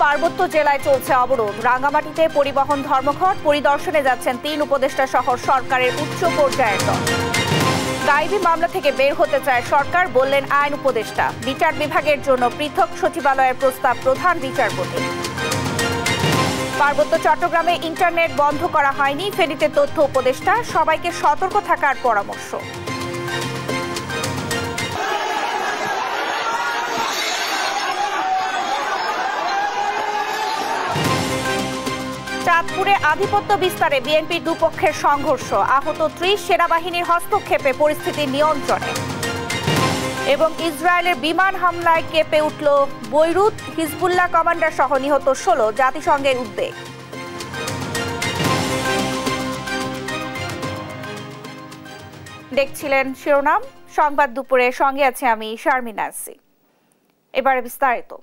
পার্বত্য জেলায় চলছে অবরোধ। রাঙ্গামাটিতে পরিবহন ধর্মঘট, পরিদর্শনে যাচ্ছেন 3 উপদেষ্টা সহ সরকারের উচ্চ পর্যায়ের দল। গাইবি মামলা থেকে বের হতে চায় সরকার, বললেন আইন উপদেষ্টা। বিচার বিভাগের জন্য পৃথক সচিবালয়ের প্রস্তাব প্রধান বিচারপতি। পার্বত্য চট্টগ্রামে ইন্টারনেট বন্ধ করা হয়নি, ফেনীতে তথ্য উপদেষ্টা। সবাইকে সতর্ক থাকার পরামর্শ। চাঁদপুরে আধিপত্য বিস্তারে বিএনপির দুপক্ষের সংঘর্ষ, আহত 30, সেনাবাহিনীর হস্তক্ষেপে পরিস্থিতি নিয়ন্ত্রণে। এবং ইসরায়েলের বিমান হামলায় কেঁপে উঠল বৈরুত, হিজবুল্লাহ কমান্ডার সহ নিহত 16, জাতিসংঘের উদ্বেগ। দেখছিলেন শিরোনাম সংবাদ দুপুরে, সঙ্গে আছে আমি শারমিন নাসি। এবারে বিস্তারিত।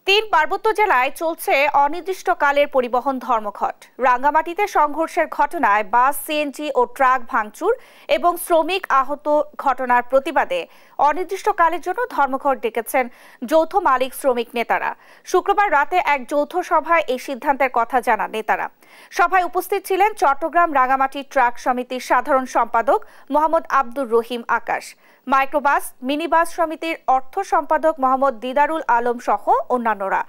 3 পার্বত্য জেলায় চলছে অনির্দিষ্টকালের পরিবহন ধর্মঘট। রাঙ্গামাটিতে সংঘর্ষের ঘটনায় বাস, সিএনজি ও ট্রাক ভাঙচুর এবং শ্রমিক আহত ঘটনার প্রতিবাদে অনির্দিষ্টকালের জন্য ধর্মঘট ডেকেছেন যৌথ মালিক শ্রমিক নেতারা। শুক্রবার রাতে এক যৌথ সভায় এই সিদ্ধান্তের কথা জানান নেতারা। সভায় উপস্থিত ছিলেন চট্টগ্রাম রাঙ্গামাটি ট্রাক সমিতির সাধারণ সম্পাদক মোহাম্মদ আব্দুর রহিম আকাশ, মাইক্রোবাস মিনিবাস সমিতির অর্থ সম্পাদক মোহাম্মদ দিদারুল আলম সহ অন্যান্যরা।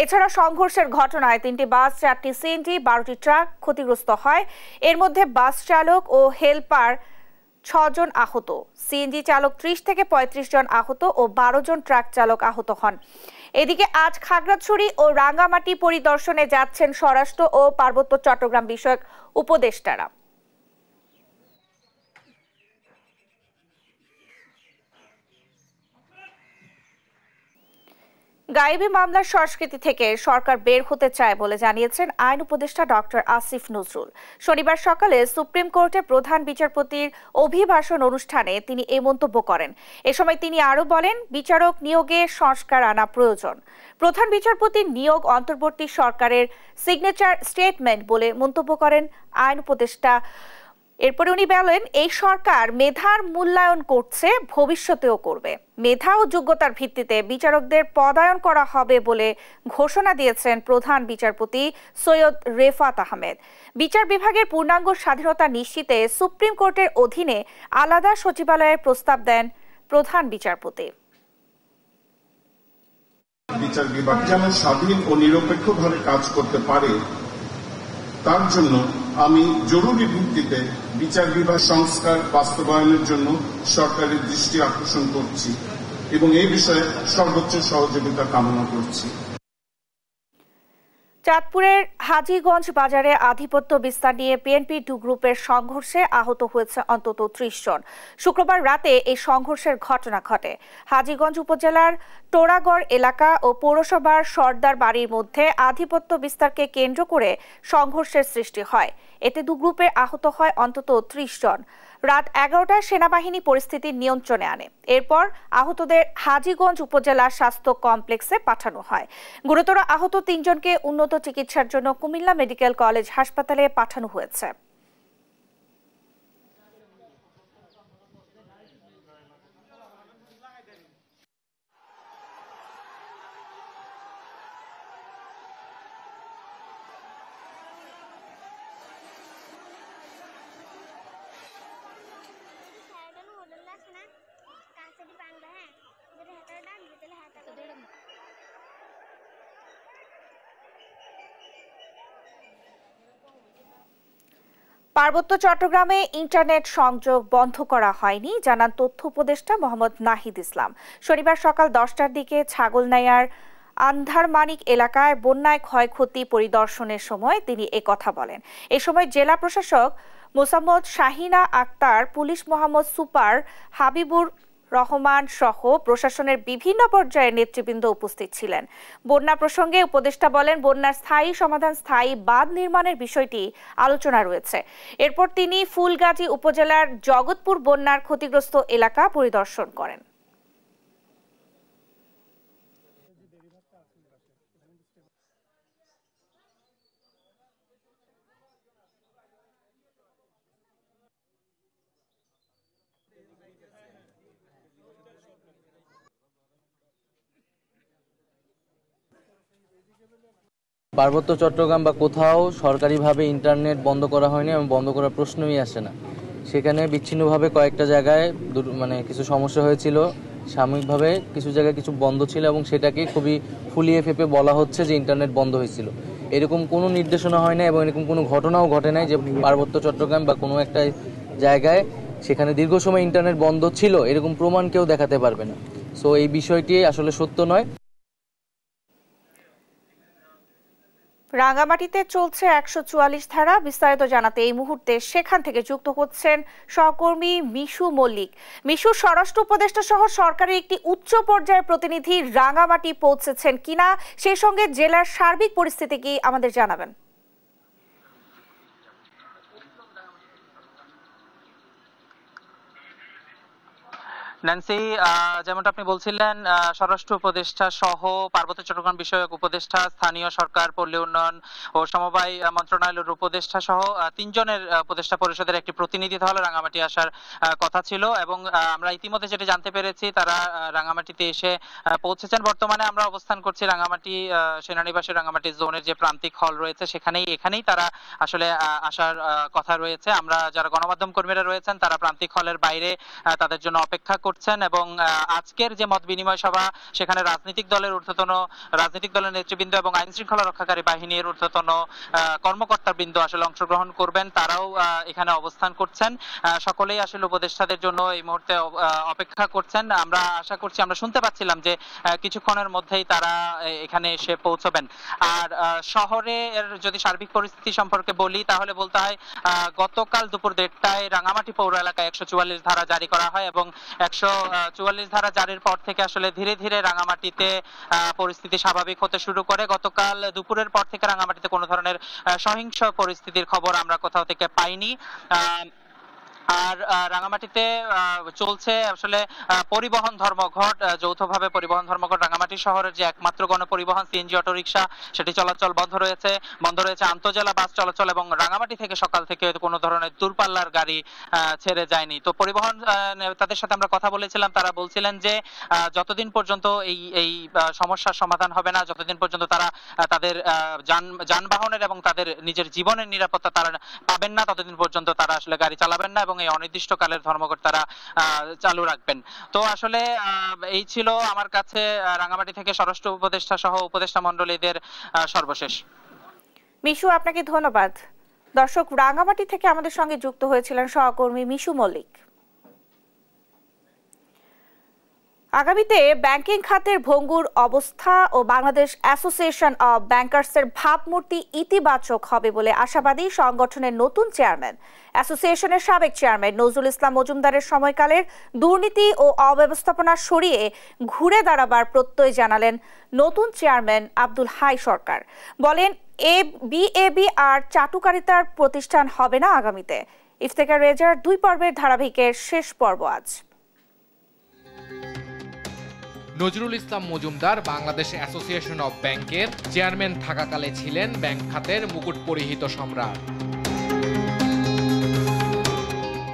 এছাড়া সংঘর্ষের ঘটনায় 3টি বাস, 4টি সিএনজি, 12টি ট্রাক ক্ষতিগ্রস্ত হয়। এর মধ্যে বাস চালক ও হেলপার 6 জন আহত, সিএনজি চালক 30 থেকে 35 জন আহত ও 12 জন ট্রাক চালক আহত হন। এদিকে আজ খাগড়াছড়ি ও রাঙ্গামাটি পরিদর্শনে যাচ্ছেন স্বরাষ্ট্র ও পার্বত্য চট্টগ্রাম বিষয়ক উপদেষ্টারা। গায়েবী মামলার সংস্কৃতি থেকে সরকার বের হতে চায় বলে জানিয়েছেন আইন উপদেষ্টা ডক্টর আসিফ নজরুল। শনিবার সকালে সুপ্রিম কোর্টে প্রধান বিচারপতির অভিভাষণ অনুষ্ঠানে তিনি এই মন্তব্য করেন। এ সময় তিনি আরও বলেন, বিচারক নিয়োগে সংস্কার আনা প্রয়োজন। প্রধান বিচারপতির নিয়োগ অন্তর্বর্তী সরকারের সিগনেচার স্টেটমেন্ট বলে মন্তব্য করেন আইন উপদেষ্টা। এরপরে উনি বলেন, এই সরকার মেধার মূল্যায়ন করছে, ভবিষ্যতেও করবে। মেধা ও যোগ্যতার ভিত্তিতে বিচারকদের পদায়ন করা হবে বলে ঘোষণা দিয়েছেন প্রধান বিচারপতি সৈয়দ রেফাত আহমেদ। বিচার বিভাগের পূর্ণাঙ্গ স্বাধীনতা নিশ্চিতে সুপ্রিম কোর্টের অধীনে আলাদা সচিবালয়ের প্রস্তাব দেন প্রধান বিচারপতি। বিচার বিভাগ যেন স্বাধীন ও নিরপেক্ষভাবে কাজ করতে পারে, তার জন্য আমি জরুরি ভিত্তিতে বিচার বিভাগ সংস্কার বাস্তবায়নের জন্য সরকারের দৃষ্টি আকর্ষণ করছি এবং এই বিষয়ে সর্বোচ্চ সহযোগিতা কামনা করছি। চাঁদপুরের হাজীগঞ্জ বাজারে আধিপত্য বিস্তার নিয়ে বিএনপি 2 গ্রুপের সংঘর্ষে আহত হয়েছে অন্তত 30 জন। শুক্রবার রাতে এই সংঘর্ষের ঘটনা ঘটে। হাজীগঞ্জ উপজেলার টোড়াগড় এলাকা ও পৌরসভার সর্দার বাড়ির মধ্যে আধিপত্য বিস্তারকে কেন্দ্র করে সংঘর্ষের সৃষ্টি হয়। এতে 2 গ্রুপে আহত হয় অন্তত 30 জন। রাত 11টায় সেনাবাহিনী পরিস্থিতি নিয়ন্ত্রণে আনে। এরপর আহতদের হাজীগঞ্জ উপজেলা স্বাস্থ্য কমপ্লেক্সে পাঠানো হয়। গুরুতর আহত 3 জনকে উন্নত চিকিৎসার জন্য কুমিল্লা মেডিকেল কলেজ হাসপাতালে পাঠানো হয়েছে। পার্বত্য চট্টগ্রামে ইন্টারনেট সংযোগ বন্ধ করা হয়নি, জানান তথ্য উপদেষ্টা মোহাম্মদ নাহিদ ইসলাম। শনিবার সকাল 10টার দিকে ছাগলনাইয়ার আন্ধারমানিক এলাকায় বন্যায় ক্ষয়ক্ষতি পরিদর্শনের সময় তিনি একথা বলেন। এ সময় জেলা প্রশাসক মোসাম্মদ শাহিনা আক্তার, পুলিশ মোহাম্মদ সুপার হাবিবুর রহমান সহ প্রশাসনের বিভিন্ন পর্যায়ের নেতৃবৃন্দ উপস্থিত ছিলেন। বন্যা প্রসঙ্গে উপদেষ্টা বলেন, বন্যার স্থায়ী সমাধান, স্থায়ী বাঁধ নির্মাণের বিষয়টি আলোচনা রয়েছে। এরপর তিনি ফুলগাজী উপজেলার জগৎপুর বন্যার ক্ষতিগ্রস্ত এলাকা পরিদর্শন করেন। পার্বত্য চট্টগ্রাম বা কোথাও সরকারিভাবে ইন্টারনেট বন্ধ করা হয়নি এবং বন্ধ করার প্রশ্নই আসে না। সেখানে বিচ্ছিন্নভাবে কয়েকটা জায়গায় মানে কিছু সমস্যা হয়েছিল, সাময়িকভাবে কিছু জায়গায় কিছু বন্ধ ছিল এবং সেটাকে খুবই ফুলিয়ে ফেপে বলা হচ্ছে যে ইন্টারনেট বন্ধ হয়েছিল। এরকম কোনো নির্দেশনা হয় না এবং এরকম কোনো ঘটনাও ঘটে নাই যে পার্বত্য চট্টগ্রাম বা কোনো একটা জায়গায় সেখানে দীর্ঘ সময় ইন্টারনেট বন্ধ ছিল, এরকম প্রমাণ কেউ দেখাতে পারবে না। সো এই বিষয়টি আসলে সত্য নয়। রাঙ্গামাটিতে চলছে 144 ধারা। বিস্তারিত জানাতে এই মুহূর্তে সেখান থেকে যুক্ত হচ্ছেন সহকর্মী মিশু মল্লিক। মিশু, স্বরাষ্ট্র উপদেষ্টা সহ সরকারের একটি উচ্চ পর্যায়ের প্রতিনিধি রাঙ্গামাটি পৌঁছেছেন কিনা, সেই সঙ্গে জেলার সার্বিক পরিস্থিতি কি আমাদের জানাবেন? ন্যান্সি, যেমনটা আপনি বলছিলেন, স্বরাষ্ট্র উপদেষ্টা সহ পার্বত্য চট্টগ্রাম বিষয়ক উপদেষ্টা, স্থানীয় সরকার, পল্লী উন্নয়ন ও সমবায় মন্ত্রণালয়ের উপদেষ্টা সহ তিনজনের উপদেষ্টা পরিষদের একটি প্রতিনিধি দল রাঙামাটি আসার কথা ছিল এবং আমরা ইতিমধ্যে যেটা জানতে পেরেছি তারা রাঙামাটিতে এসে পৌঁছেছেন। বর্তমানে আমরা অবস্থান করছি রাঙামাটি সেনানিবাসের রাঙামাটি জোনের যে প্রান্তিক হল রয়েছে এখানেই তারা আসলে আসার কথা রয়েছে। আমরা যারা গণমাধ্যম কর্মীরা রয়েছেন তারা প্রান্তিক হলের বাইরে তাদের জন্য অপেক্ষা করছেন এবং আজকের যে মত বিনিময় সভা সেখানে রাজনৈতিক দলের নেতৃবৃন্দ এবং আইন শৃঙ্খলা রক্ষাকারী বাহিনীর ঊর্ধ্বতন কর্মকর্তাবৃন্দ আসলে অংশগ্রহণ করবেন। তারাও এখানে অবস্থান করছেন। সকলেই আসলে উপদেষ্টাদের জন্য এই মুহূর্তে অপেক্ষা করছেন। আমরা আশা করছি, আমরা শুনতে পাচ্ছিলাম যে কিছুক্ষণের মধ্যেই তারা এখানে এসে পৌঁছবেন। আর শহরের যদি সার্বিক পরিস্থিতি সম্পর্কে বলি তাহলে বলতে হয় গতকাল দুপুর 1:30টায় রাঙামাটি পৌর এলাকায় 144 ধারা জারি করা হয় এবং 144 ধারা জারির পর থেকে আসলে ধীরে ধীরে রাঙামাটিতে পরিস্থিতি স্বাভাবিক হতে শুরু করে। গতকাল দুপুরের পর থেকে রাঙামাটিতে কোনো ধরনের সহিংস পরিস্থিতির খবর আমরা কোথাও থেকে পাইনি। আর রাঙামাটিতে চলছে আসলে পরিবহন ধর্মঘট, যৌথভাবে পরিবহন ধর্মঘট। রাঙামাটি শহরের যে একমাত্র গণপরিবহন সিএনজি অটোরিকশা সেটি চলাচল বন্ধ রয়েছে আন্তজেলা বাস চলাচল এবং রাঙামাটি থেকে সকাল থেকে কোনো ধরনের দূরপাল্লার গাড়ি ছেড়ে যায়নি। তো পরিবহন তাদের সাথে আমরা কথা বলেছিলাম, তারা বলছিলেন যে যতদিন পর্যন্ত এই সমস্যার সমাধান হবে না, যতদিন পর্যন্ত তারা তাদের যানবাহনের এবং তাদের নিজের জীবনের নিরাপত্তা তারা পাবেন না, ততদিন পর্যন্ত তারা আসলে গাড়ি চালাবেন না এবং এই অনির্দিষ্টকালের ধর্মঘট তারা চালু রাখবেন। তো আসলে এই ছিল আমার কাছে রাঙামাটি থেকে স্বরাষ্ট্র উপদেষ্টা সহ উপদেষ্টা মণ্ডলীদের সর্বশেষ। মিশু, আপনাকে ধন্যবাদ। দর্শক, রাঙামাটি থেকে আমাদের সঙ্গে যুক্ত হয়েছিলেন সহকর্মী মিশু মল্লিক। আগামীতে ব্যাংকিং খাতের ভঙ্গুর অবস্থা ও বাংলাদেশ অ্যাসোসিয়েশন অব ব্যাংকার্সের ভাবমূর্তি ইতিবাচক হবে বলে আশাবাদী সংগঠনের নতুন চেয়ারম্যান। অ্যাসোসিয়েশনের সাবেক চেয়ারম্যান নজরুল ইসলাম মজুমদারের সময়কালের দুর্নীতি ও অব্যবস্থাপনা সরিয়ে ঘুরে দাঁড়াবার প্রত্যয় জানালেন নতুন চেয়ারম্যান আব্দুল হাই সরকার। বলেন, বিএবি আর চাটুকারিতার প্রতিষ্ঠান হবে না আগামীতে। ইফতেখার রেজার 2 পর্বের ধারাবাহিকের শেষ পর্ব আজ। নজরুল ইসলাম মজুমদার বাংলাদেশ অ্যাসোসিয়েশন অব ব্যাংকের চেয়ারম্যান থাকাকালে ছিলেন ব্যাংক খাতের মুকুট পরিহিত সম্রাট।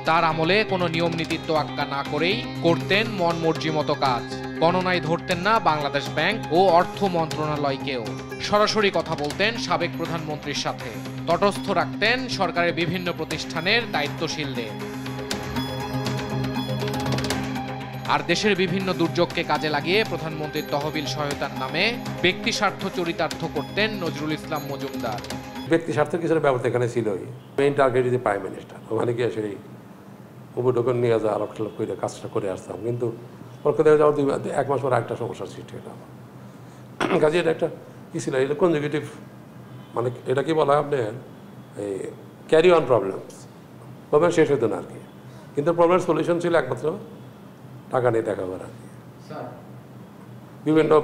তার আমলে কোনো নিয়ম নীতির তোয়াক্কা না করেই করতেন মন মর্জি মতো কাজ। গণনায় ধরতেন না বাংলাদেশ ব্যাংক ও অর্থ মন্ত্রণালয়কেও। সরাসরি কথা বলতেন সাবেক প্রধানমন্ত্রীর সাথে। তটস্থ রাখতেন সরকারের বিভিন্ন প্রতিষ্ঠানের দায়িত্বশীলদের। আর দেশের বিভিন্ন দুর্যোগকে কাজে লাগিয়ে প্রধানমন্ত্রীর তহবিল সহায়তার নামে ব্যক্তি স্বার্থ চরিতার্থ করতেন নজরুল ইসলাম মজুমদার। ব্যক্তি স্বার্থের কিছু ব্যাপার এখানে ছিলই। মেইন টার্গেট যে প্রাইম মিনিস্টার, ওখানে গিয়ে সেই উপটোকন নিয়ে যা আলোক করে কাজটা করে আসতাম, কিন্তু কলকাতায় যাওয়া 1 মাস পর একটা সমস্যার সৃষ্টি হলো আমার কাজে। এটা একটা কী ছিল, এটা কনজিকিউটিভ, মানে এটা কি বলা হয় আপনার এই ক্যারি অন প্রবলেম শেষ হতো না আর কি, কিন্তু প্রবলেমের সলিউশন ছিল একমাত্র টাকা নিয়ে দেখা করা।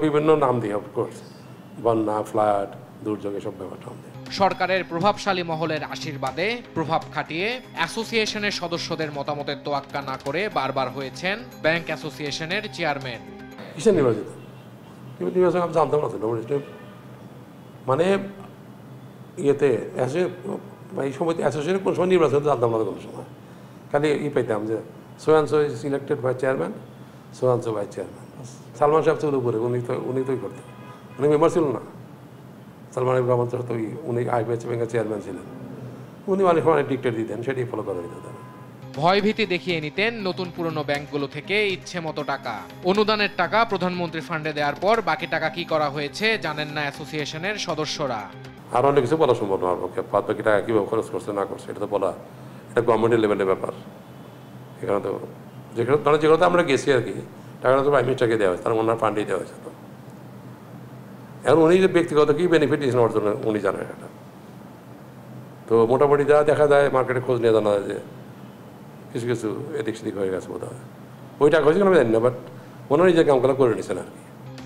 বিভিন্ন নাম দিয়ে, অফকোর্স, বন্যা, ফ্লাড, দুর্যোগ, এসব ব্যাপারটা সরকারের প্রভাবশালী মহলের আশীর্বাদে প্রভাব খাটিয়ে অ্যাসোসিয়েশনের সদস্যদের মতামতের তোয়াক্কা না করে বারবার হয়েছেন ব্যাংক অ্যাসোসিয়েশনের চেয়ারম্যান। কিসের নির্বাচিত? নির্বাচন আমি জানতাম না, মানে ইয়েতে এই সময় অ্যাসোসিয়েশনের কোন সময় নির্বাচন জানতাম না কোনো সময়। খালি পাইতাম যে so and so is elected by chairman, so and so by chairman. Salman সাহেব ছিল উপরে, উনি তোই করতেন, উনি মেম্বার ছিল না। সালমান ইকবাল রহমান তো উনি আইপিএস ব্যাংকের চেয়ারম্যান ছিলেন, উনি অনেক সময় ডিক্টেট দিতেন, সেটাই ফলো করা হইতো তারা। ভয়ভীতি দেখিয়ে নিতেন নতুন পুরনো ব্যাংকগুলো থেকে ইচ্ছে মতো টাকা। অনুদানের টাকা প্রধানমন্ত্রী ফান্ডে দেওয়ার পর বাকি টাকা কি করা হয়েছে জানেন না অ্যাসোসিয়েশনের সদস্যরা। আর অনেক কিছু বলা সম্ভব না আমার পক্ষে, বাকি টাকা কীভাবে খরচ করছে না করছে এটা তো বলা, এটা গভর্নমেন্টের লেভেলের ব্যাপার। এখানে তো যেগুলোতে আমরা গেছি আর কি, টাকাটা তো প্রাইম মিনিস্টারকে দেওয়া হয়েছে, তার ওনার ফান্ডেই দেওয়া হয়েছে। তো এখন উনি যে ব্যক্তিগত কী বেনিফিট দিয়েছেন ওর জন্য উনি জানেন এটা। তো মোটামুটি যা দেখা যায় মার্কেটে খোঁজ নিয়ে জানা যায় যে কিছু কিছু এদিক সেদিক হয়ে গেছে বোধ হয়। ওই টাকা হয়েছে আমি জানি না, বাট ওনারা নিজে কামগুলো করে নিচ্ছেন আর কি।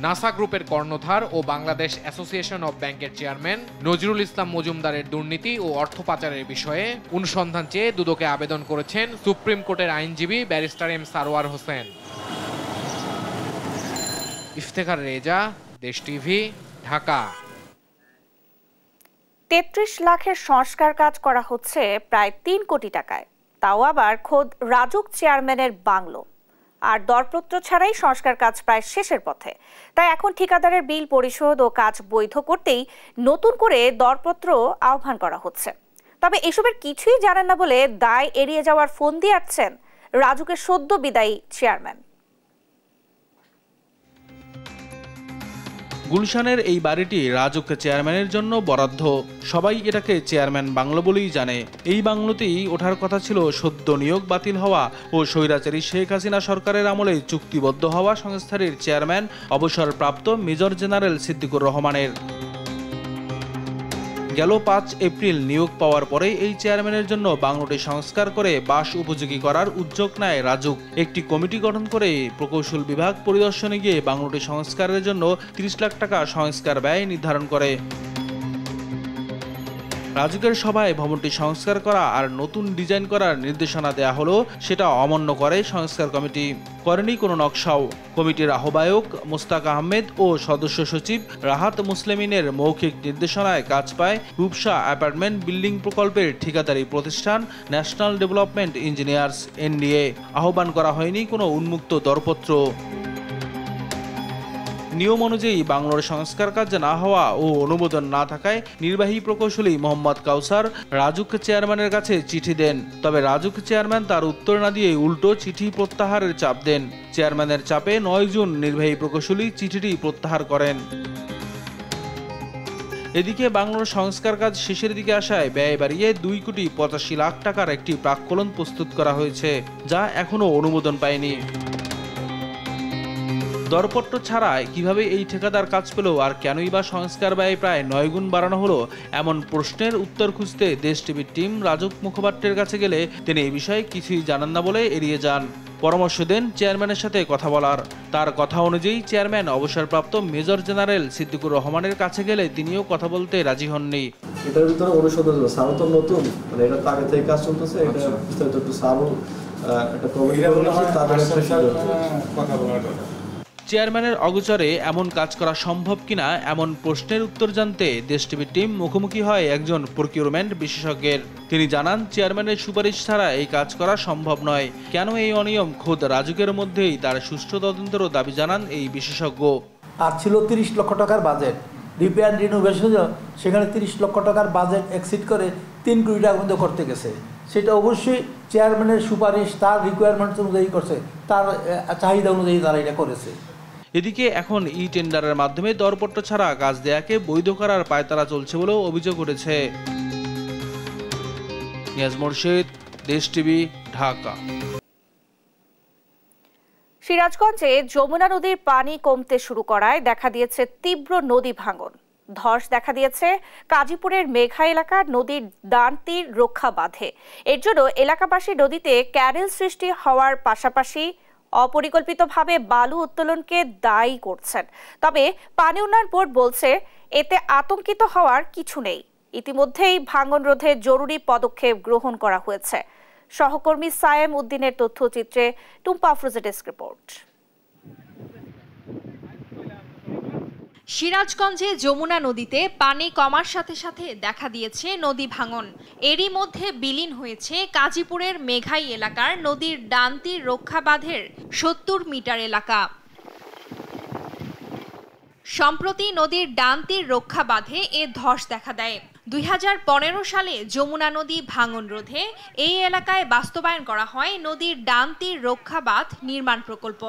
নাসা গ্রুপের কর্ণধার ও বাংলাদেশ অ্যাসোসিয়েশন অব ব্যাংকের চেয়ারম্যান নজরুল ইসলাম মজুমদারের দুর্নীতি ও অর্থ পাচারের বিষয়ে অনুসন্ধান চেয়ে দুদকে আবেদন করেছেন সুপ্রিম কোর্টের আইনজীবী ব্যারিস্টার এম সারোয়ার হোসেন। ইফতেখার রেজা, দেশ টিভি, ঢাকা। ৩৩ লাখের সংস্কার কাজ করা হচ্ছে প্রায় ৩ কোটি টাকায়, তাও আবার খোদ রাজুক চেয়ারম্যানের বাংলো। আর দরপত্র ছাড়াই সংস্কার কাজ প্রায় শেষের পথে। তাই এখন ঠিকাদারের বিল পরিশোধ ও কাজ বৈধ করতেই নতুন করে দরপত্র আহ্বান করা হচ্ছে। তবে এসবের কিছুই জানেন না বলে দায় এড়িয়ে যাওয়ার ফোন দিয়ে আসছেন রাজুকের সদ্য বিদায়ী চেয়ারম্যান। গুলশানের এই বাড়িটি রাজুক চেয়ারম্যানের জন্য বরাদ্দ। সবাই এটাকে চেয়ারম্যান বাংলো বলেই জানে। এই বাংলোতেই ওঠার কথা ছিল সদ্য নিয়োগ বাতিল হওয়া ও স্বৈরাচারী শেখ হাসিনা সরকারের আমলে চুক্তিবদ্ধ হওয়া সংস্থাটির চেয়ারম্যান অবসরপ্রাপ্ত মেজর জেনারেল সিদ্দিকুর রহমানের। গেল 5 এপ্রিল নিয়োগ পাওয়ার পরে এই চেয়ারম্যানের জন্য বাংলোটি সংস্কার করে বাস উপযোগী করার উদ্যোগ নেয় রাজুক। একটি কমিটি গঠন করে প্রকৌশল বিভাগ পরিদর্শনে গিয়ে বাংলোটি সংস্কারের জন্য 30 লাখ টাকা সংস্কার ব্যয় নির্ধারণ করে। রাজুকের সভায় ভবনটি সংস্কার করা আর নতুন ডিজাইন করার নির্দেশনা দেয়া হলো, সেটা অমান্য করে সংস্কার কমিটি। করেনি কোনো নকশাও। কমিটির আহ্বায়ক মোস্তাক আহমেদ ও সদস্য সচিব রাহাত মুসলিমিনের মৌখিক নির্দেশনায় কাজ পায় রূপসা অ্যাপার্টমেন্ট বিল্ডিং প্রকল্পের ঠিকাদারি প্রতিষ্ঠান ন্যাশনাল ডেভেলপমেন্ট ইঞ্জিনিয়ার্স NDA। আহ্বান করা হয়নি কোনো উন্মুক্ত দরপত্র। নিয়ম অনুযায়ী বাংলোর সংস্কার কাজ না হওয়া ও অনুমোদন না থাকায় নির্বাহী প্রকৌশলী মোহাম্মদ কাউসার রাজুক চেয়ারম্যানের কাছে চিঠি দেন। তবে রাজুক চেয়ারম্যান তার উত্তর না দিয়ে উল্টো চিঠি প্রত্যাহারের চাপ দেন। চেয়ারম্যানের চাপে 9 জুন নির্বাহী প্রকৌশলী চিঠিটি প্রত্যাহার করেন। এদিকে বাংলোর সংস্কার কাজ শেষের দিকে আসায় ব্যয় বাড়িয়ে 2 কোটি 85 লাখ টাকার একটি প্রাক্কলন প্রস্তুত করা হয়েছে, যা এখনও অনুমোদন পায়নি। দরপত্র ছাড়াই কিভাবে এই ঠিকাদার কাজ পেল আর কেনই বা সংস্কার ব্যয় প্রায় 9 গুণ বাড়ানো হলো, এমন প্রশ্নের উত্তর খুঁজতে দেশ টিভির টিম রাজুক মুখপাত্রের কাছে গেলে তিনি এই বিষয়ে কিছুই জানান না বলে এড়িয়ে যান। পরামর্শ দেন চেয়ারম্যানের সাথে কথা বলার। তার কথা অনুযায়ী চেয়ারম্যান অবসরপ্রাপ্ত মেজর জেনারেল সিদ্দিকুর রহমানের কাছে গেলে তিনিও কথা বলতে রাজি হননি। এটার ভিতরে অনুসন্ধান সারও তো নতুন, মানে এটা তো আগে থেকে কাজ চলতেছে, এটা বিস্তারিত একটু সারও একটা কমিটি তাদের কথা বলার। চেয়ারম্যানের অগোচরে এমন কাজ করা সম্ভব কিনা এমন প্রশ্নের উত্তর জানতে দেশ টিভির টিম মুখোমুখি হয় একজন প্রকিউরমেন্ট বিশেষজ্ঞের। তিনি জানান চেয়ারম্যানের সুপারিশ ছাড়া এই কাজ করা সম্ভব নয়। কেন এই অনিয়ম খোদ রাজুকের মধ্যেই তার সুষ্ঠু তদন্তেরও দাবি জানান এই বিশেষজ্ঞ। আর ছিল 30 লক্ষ টাকার বাজেট রিপেয়ার রিনোভেশন, সেখানে 30 লক্ষ টাকার বাজেট এক্সিড করে 3 কোটি টাকা মধ্যে করতে গেছে। সেটা অবশ্যই চেয়ারম্যানের সুপারিশ তার রিকোয়ারমেন্ট অনুযায়ী করছে, তার চাহিদা অনুযায়ী তারা এটা করেছে। এদিকে এখন টেন্ডারের মাধ্যমে দরপত্র ছাড়া কাজ দেয়াকে বৈধ করার পায়তারা চলছে বলেও অভিযোগ উঠেছে। নিয়াজ মোর্শেদ, দেশ টিভি, ঢাকা। সিরাজগঞ্জে যমুনা নদীর পানি কমতে শুরু করায় দেখা দিয়েছে তীব্র নদী ভাঙন। ধস দেখা দিয়েছে কাজীপুরের মেঘা এলাকার নদীর ডান তীর রক্ষা বাঁধে। এর জন্য এলাকাবাসী নদীতে ক্যানেল সৃষ্টি হওয়ার পাশাপাশি অপরিকল্পিতভাবে বালু উত্তোলনকে দায়ী করছেন। তবে পানি উন্নয়ন বোর্ড বলছে এতে আতঙ্কিত হওয়ার কিছু নেই। ইতিমধ্যেই ভাঙন রোধে জরুরি পদক্ষেপ গ্রহণ করা হয়েছে। সহকর্মী সায়েম উদ্দিনের তথ্যচিত্রে টুম্পা আফরোজের ডেস্ক রিপোর্ট। সিরাজগঞ্জে যমুনা নদীতে পানি কমার সাথে সাথে দেখা দিয়েছে নদী ভাঙন। এরই মধ্যে বিলীন হয়েছে কাজীপুরের মেঘাই এলাকার নদীর ডান তীর রক্ষা বাঁধের 70 মিটার এলাকা। সম্প্রতি নদীর ডান তীর রক্ষা বাঁধে এ ধস দেখা দেয়। 2015 সালে যমুনা নদী ভাঙন রোধে এই এলাকায় বাস্তবায়ন করা হয় নদীর ডান তীর রক্ষা বাঁধ নির্মাণ প্রকল্প।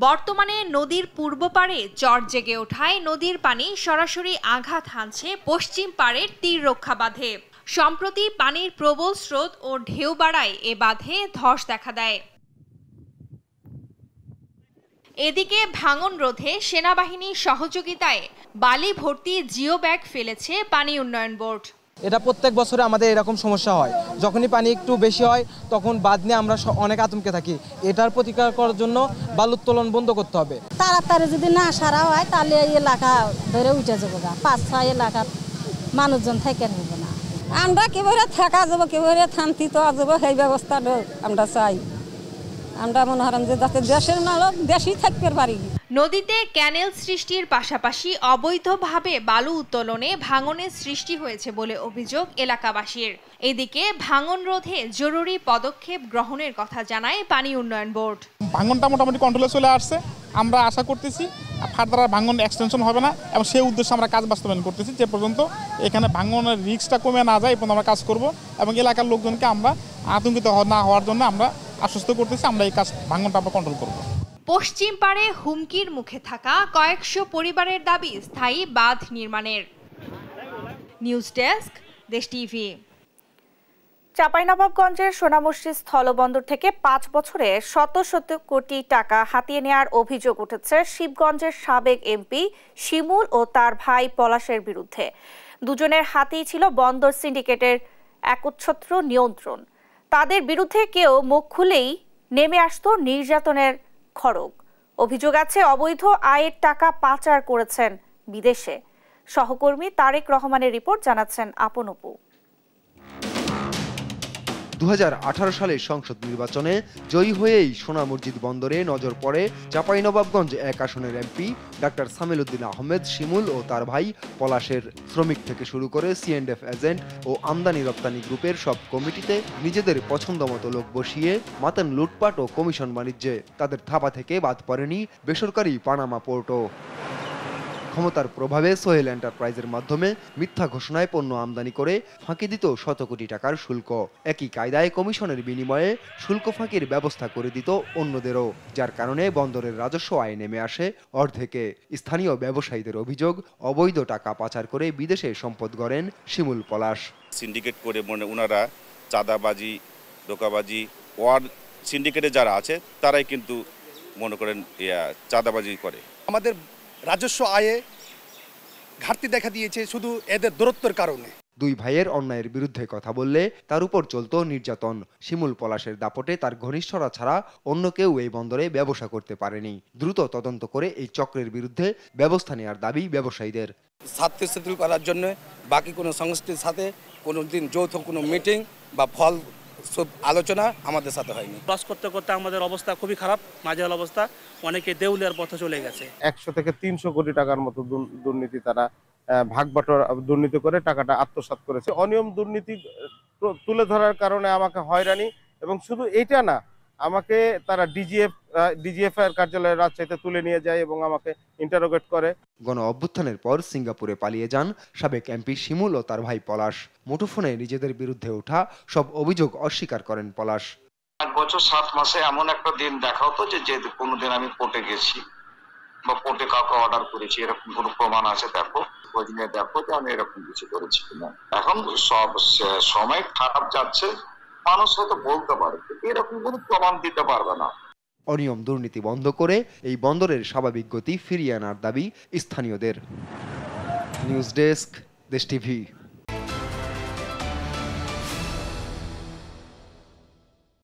বর্তমানে নদীর পূর্ব পাড়ে চর জেগে ওঠায় নদীর পানি সরাসরি আঘাত হানছে পশ্চিম পাড়ের তীর রক্ষা বাঁধে। সম্প্রতি পানির প্রবল স্রোত ও ঢেউ বাড়ায় এ বাঁধে ধস দেখা দেয়। এদিকে ভাঙন রোধে সেনাবাহিনীর সহযোগিতায় বালি ভর্তি জিও ব্যাগ ফেলেছে পানি উন্নয়ন বোর্ড। এটা প্রত্যেক বছরে আমাদের এরকম সমস্যা হয়, যখনই পানি একটু বেশি হয় তখন বাঁধ নিয়ে আমরা অনেক আতঙ্কে থাকি। এটার প্রতিকার করার জন্য বালু উত্তোলন বন্ধ করতে হবে। তাড়াতাড়ি যদি না সারা হয় তাহলে এই এলাকা ধরে উঠে যাবো, 5-6 এলাকার মানুষজন থেকে নেব না। আমরা কিভাবে থাকা যাবো, কিভাবে শান্তি তো যাবো, সেই ব্যবস্থাটা আমরা চাই। আমরা মনে করেন যে যাতে দেশের মালক দেশেই থাকতে পারি। নদীতে ক্যানেল সৃষ্টির পাশাপাশি অবৈধভাবে বালু উত্তোলনে ভাঙনের সৃষ্টি হয়েছে বলে অভিযোগ এলাকাবাসীর। এদিকে ভাঙন রোধে জরুরি পদক্ষেপ গ্রহণের কথা জানায় পানি উন্নয়ন বোর্ড। ভাঙনটা মোটামুটি কন্ট্রোলে চলে আসছে, আমরা আশা করতেছি ফার্দার ভাঙন এক্সটেনশন হবে না এবং সেই উদ্দেশ্যে আমরা কাজ বাস্তবায়ন করতেছি। যে পর্যন্ত এখানে ভাঙনের রিস্কটা কমে না যায় এই পর্যন্ত আমরা কাজ করব এবং এলাকার লোকজনকে আমরা আতঙ্কিত না হওয়ার জন্য আমরা আশ্বস্ত করতেছি আমরা এই কাজ ভাঙনটা আমরা কন্ট্রোল করব। পশ্চিম পাড়ে হুমকির মুখে থাকা কয়েকশো পরিবারের দাবি স্থায়ী বাঁধ নির্মাণের। নিউজ ডেস্ক, দেশ টিভি। চাঁপাইনবাবগঞ্জের সোনামুড়শি স্থলবন্দর থেকে 5 বছরে শত শত কোটি টাকা হাতিয়ে নেওয়ার অভিযোগ উঠেছে শিবগঞ্জের সাবেক এমপি শিমুল ও তার ভাই পলাশের বিরুদ্ধে। দুজনের হাতেই ছিল বন্দর সিন্ডিকেটের একচ্ছত্র নিয়ন্ত্রণ। তাদের বিরুদ্ধে কেউ মুখ খুলেই নেমে আসতো নির্যাতনের খড়গ। অভিযোগ আছে অবৈধ আয়ের টাকা পাচার করেছেন বিদেশে। সহকর্মী তারেক রহমানের রিপোর্ট, জানাচ্ছেন আপন অপু। 2018 সালের সংসদ নির্বাচনে জয়ী হয়েই সোনা মসজিদ বন্দরে নজর পড়ে চাঁপাইনবাবগঞ্জ 1 আসনের এমপি ডাক্তার সামিল উদ্দিন আহমেদ শিমুল ও তার ভাই পলাশের। শ্রমিক থেকে শুরু করে C&F এজেন্ট ও আমদানি রপ্তানি গ্রুপের সব কমিটিতে নিজেদের পছন্দ মতো লোক বসিয়ে মাতেন লুটপাট ও কমিশন বাণিজ্যে। তাদের থাবা থেকে বাদ পড়েনি বেসরকারি পানামা পোর্টও। ক্ষমতার প্রভাবে সোহেল এন্টারপ্রাইজের মাধ্যমে মিথ্যা ঘোষণায় পণ্য আমদানি করে ফাঁকি দিত শত কোটি টাকার শুল্ক। একই কায়দায় কমিশনের বিনিময়ে শুল্ক ফাঁকির ব্যবস্থা করে দিত অন্যদেরও, যার কারণে বন্দরের রাজস্ব আয় নেমে আসে অর্ধেকে। স্থানীয় ব্যবসায়ীদের অভিযোগ অবৈধ টাকা পাচার করে বিদেশে সম্পদ গড়েন শিমুল পলাশ। সিন্ডিকেট করে ওনারা চাঁদাবাজি, ধোঁকাবাজি, ওয়ার সিন্ডিকেটে যারা আছে তারাই কিন্তু মনে করেন চাঁদাবাজি করে। আমাদের রাজস্ব আয়ে ঘাটতি দেখা দিয়েছে শুধু এদের দূরত্বের কারণে। দুই ভাইয়ের অন্যায়ের বিরুদ্ধে কথা বললে তার উপর চলত নির্যাতন। শিমুল পলাশের দাপটে তার ঘনিষ্ঠরা ছাড়া অন্য কেউ এই বন্দরে ব্যবসা করতে পারেনি। দ্রুত তদন্ত করে এই চক্রের বিরুদ্ধে ব্যবস্থা নেওয়ার দাবি ব্যবসায়ীদের। ছাত্র সেতুল করার জন্য বাকি কোনো সংস্থার সাথে কোনোদিন যৌথ কোনো মিটিং বা ফল সব আলোচনা আমাদের সাথে হয়নি। ক্রস করতে করতে আমাদের অবস্থা খুবই খারাপ, নাজেহাল অবস্থা। অনেকে দেউলিয়ার পথে চলে গেছে। 100 থেকে 300 কোটি টাকার মতো দুর্নীতি তারা ভাগ বাটোয়ারা দুর্নীতি করে টাকাটা আত্মসাৎ করেছে। অনিয়ম দুর্নীতি তুলে ধরার কারণে আমাকে হয়রানি, এবং শুধু এটা না, আমাকে তারা ডিজিএফ এর কার্যালয়ে রাজশাহীতে তুলে নিয়ে যায় এবং আমাকে ইন্টারোগেট করে। গণ অভ্যুত্থানের পর সিঙ্গাপুরে পালিয়ে যান সাবেক এমপি শিমুল ও তার ভাই পলাশ। মুঠোফোনে নিজেদের বিরুদ্ধে ওঠা সব অভিযোগ অস্বীকার করেন পলাশ। 1 বছর 7 মাসে এমন একটা দিন দেখা হতো যে কোনোদিন আমি কোর্টে গেছি বা কোর্টে কাউকে অর্ডার করেছি, এরকম কোনো প্রমাণ আছে দেখো, খোঁজ নিয়ে দেখো যে আমি এরকম কিছু করেছি কিনা। এখন সব সময় খারাপ যাচ্ছে, মানুষ হয়তো বলতে পারে, এরকম কোনো প্রমাণ দিতে পারবে না। অনিয়ম দুর্নীতি বন্ধ করে এই বন্দরের স্বাভাবিক গতি ফিরিয়ে আনার দাবি স্থানীয়দের। নিউজ ডেস্ক, দেশ টিভি।